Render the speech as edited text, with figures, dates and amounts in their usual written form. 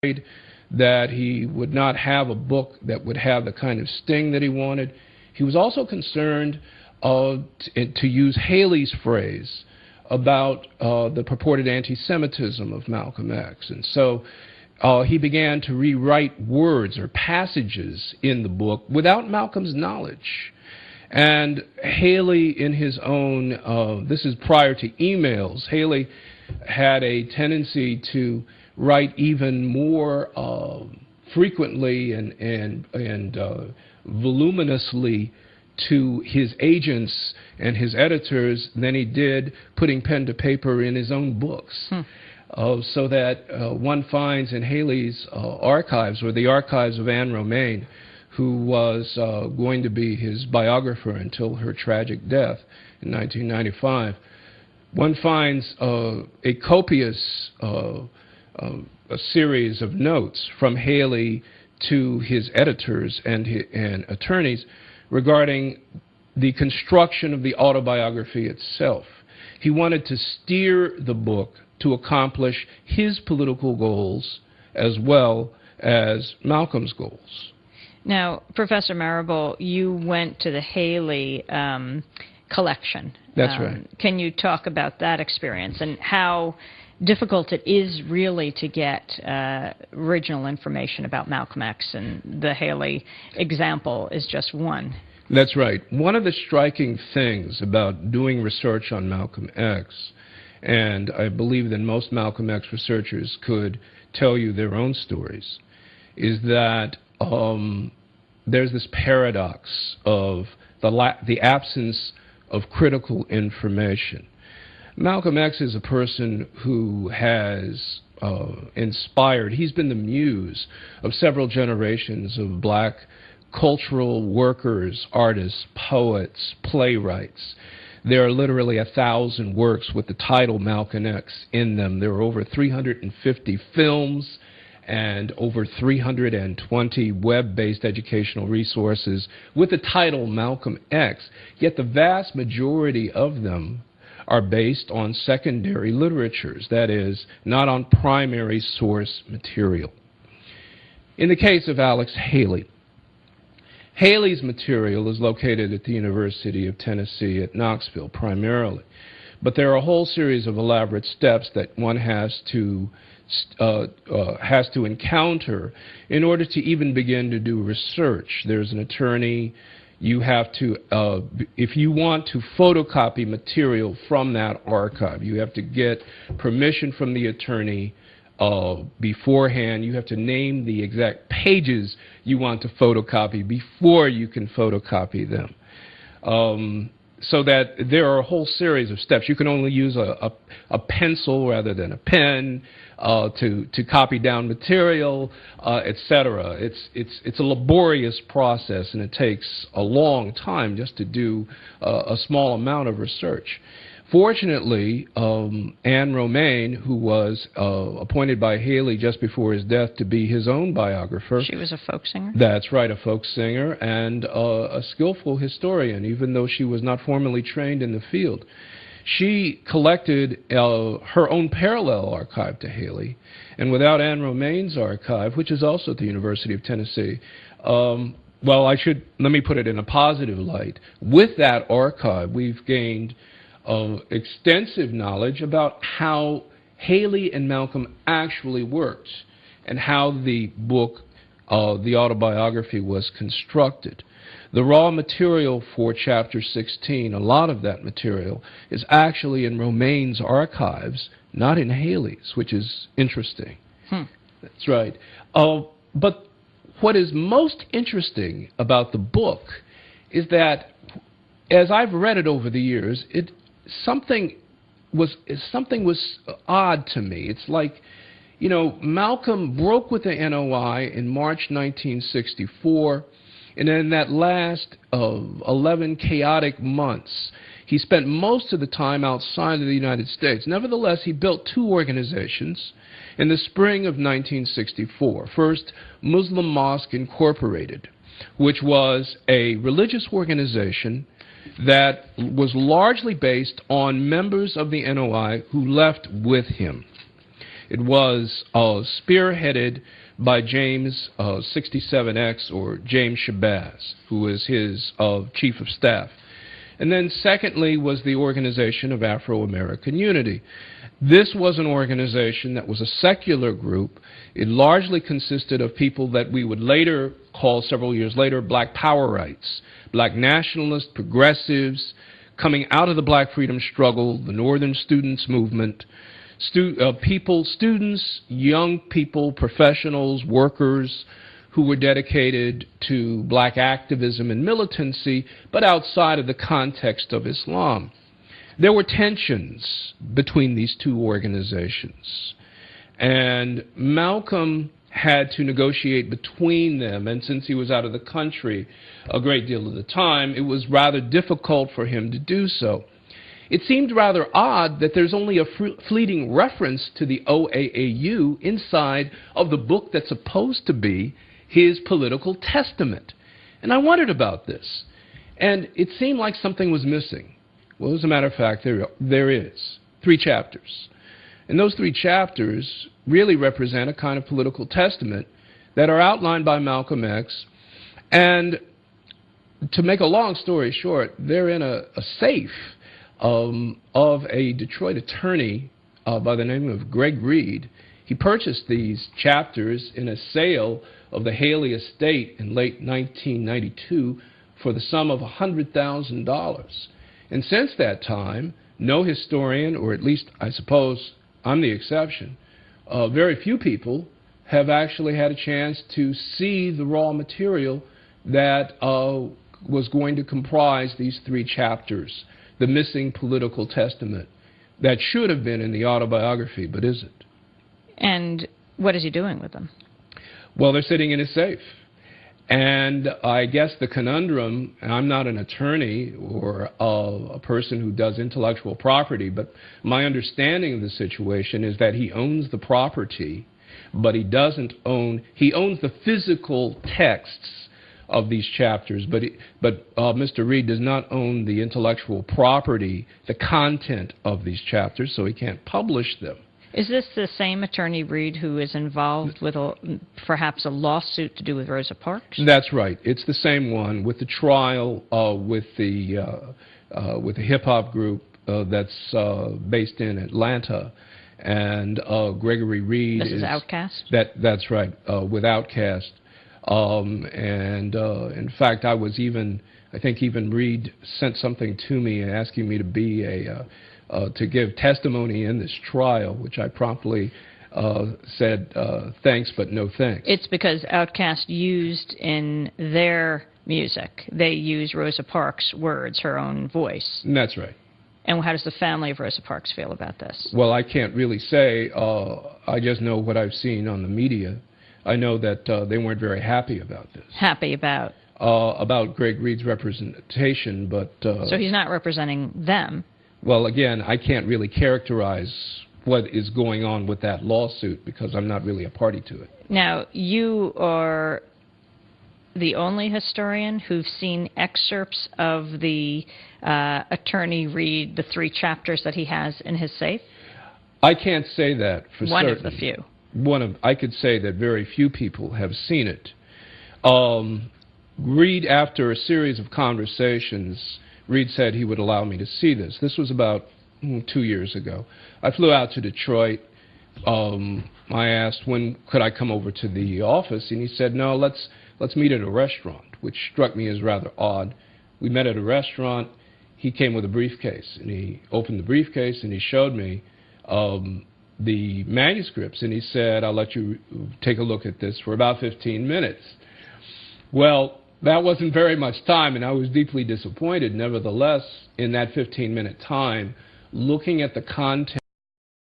worried that he would not have a book that would have the kind of sting that he wanted. He was also concerned, to use Haley's phrase, about the purported anti-Semitism of Malcolm X. And so he began to rewrite words or passages in the book without Malcolm's knowledge. And Haley, in his own, this is prior to emails, Haley had a tendency to write even more frequently and voluminously to his agents and his editors than he did putting pen to paper in his own books. So that one finds in Haley's archives, or the archives of Anne Romaine, who was going to be his biographer until her tragic death in 1995, one finds a copious a series of notes from Haley to his editors and attorneys regarding the construction of the autobiography itself. He wanted to steer the book to accomplish his political goals as well as Malcolm's goals. Now, Professor Marable, you went to the Haley collection. That's right. Can you talk about that experience and how difficult it is really to get original information about Malcolm X, and the Haley example is just one? That's right. One of the striking things about doing research on Malcolm X, and I believe that most Malcolm X researchers could tell you their own stories, is that there's this paradox of the absence of critical information. Malcolm X is a person who has inspired, he's been the muse of several generations of black cultural workers, artists, poets, playwrights. There are literally 1,000 works with the title Malcolm X in them. There are over 350 films and over 320 web-based educational resources with the title Malcolm X, yet the vast majority of them are based on secondary literatures, that is, not on primary source material. In the case of Alex Haley, Haley's material is located at the University of Tennessee at Knoxville primarily, but there are a whole series of elaborate steps that one has to encounter in order to even begin to do research. There's an attorney. You have to, if you want to photocopy material from that archive, you have to get permission from the attorney beforehand. You have to name the exact pages you want to photocopy before you can photocopy them. So that there are a whole series of steps. You can only use a pencil rather than a pen to copy down material, etc. It's a laborious process, and it takes a long time just to do a small amount of research. Fortunately, Anne Romaine, who was appointed by Haley just before his death to be his own biographer. She was a folk singer? That's right, a folk singer and a skillful historian, even though she was not formally trained in the field. She collected her own parallel archive to Haley, and without Anne Romaine's archive, which is also at the University of Tennessee, well, let me put it in a positive light. With that archive, we've gained extensive knowledge about how Haley and Malcolm actually worked and how the book, the autobiography, was constructed. The raw material for Chapter 16, a lot of that material, is actually in Romaine's archives, not in Haley's, which is interesting. That's right. But what is most interesting about the book is that, as I've read it over the years, something was odd to me. It's like, you know, Malcolm broke with the NOI in March 1964, and in that last 11 chaotic months, he spent most of the time outside of the United States. Nevertheless, he built two organizations in the spring of 1964. First, Muslim Mosque Incorporated, which was a religious organization that was largely based on members of the NOI who left with him. It was spearheaded by James 67X, or James Shabazz, who was his chief of staff. And then secondly was the Organization of Afro-American Unity. This was an organization that was a secular group. It largely consisted of people that we would later call, several years later, Black Powerites, Black nationalists, progressives, coming out of the Black freedom struggle, the Northern Students Movement, students, young people, professionals, workers, who were dedicated to Black activism and militancy, but outside of the context of Islam. There were tensions between these two organizations, and Malcolm had to negotiate between them, and since he was out of the country a great deal of the time, it was rather difficult for him to do so. It seemed rather odd that there's only a fleeting reference to the OAAU inside of the book that's supposed to be his political testament. And I wondered about this, and it seemed like something was missing. Well, as a matter of fact, there is 3 chapters. And those 3 chapters really represent a kind of political testament that are outlined by Malcolm X. And to make a long story short, they're in a safe of a Detroit attorney by the name of Greg Reed. He purchased these chapters in a sale of the Haley estate in late 1992 for the sum of $100,000. And since that time, no historian, or at least I suppose I'm the exception, very few people have actually had a chance to see the raw material that was going to comprise these 3 chapters, the missing political testament that should have been in the autobiography but isn't. And what is he doing with them? Well, they're sitting in a safe. And I guess the conundrum, and I'm not an attorney or a person who does intellectual property, but my understanding of the situation is that he owns the property, but he doesn't own, he owns the physical texts of these chapters, but Mr. Reed does not own the intellectual property, the content of these chapters, so he can't publish them. Is this the same attorney Reed who is involved with perhaps a lawsuit to do with Rosa Parks? That's right. It's the same one with the trial with the hip-hop group that's based in Atlanta. And Gregory Reed is Outkast? That's right, with Outkast. In fact, I think even Reed sent something to me asking me to be to give testimony in this trial, which I promptly said thanks, but no thanks. It's because Outkast used in their music, they use Rosa Parks' words, her own voice. That's right. And how does the family of Rosa Parks feel about this? Well, I can't really say. I just know what I've seen on the media. I know that they weren't very happy about this. Happy about? About Greg Reed's representation, but... so he's not representing them? Well, again, I can't really characterize what is going on with that lawsuit because I'm not really a party to it. Now, you are the only historian who've seen excerpts of the attorney Reed, the 3 chapters that he has in his safe? I can't say that for certain. One of the few. I could say that very few people have seen it. Reed, after a series of conversations, Reed said he would allow me to see this. This was about 2 years ago. I flew out to Detroit. I asked when could I come over to the office, and he said, no, let's meet at a restaurant, which struck me as rather odd. We met at a restaurant. He came with a briefcase, and he opened the briefcase, and he showed me the manuscripts, and he said, I'll let you take a look at this for about 15 minutes. Well, that wasn't very much time, and I was deeply disappointed. Nevertheless, in that 15-minute time, looking at the content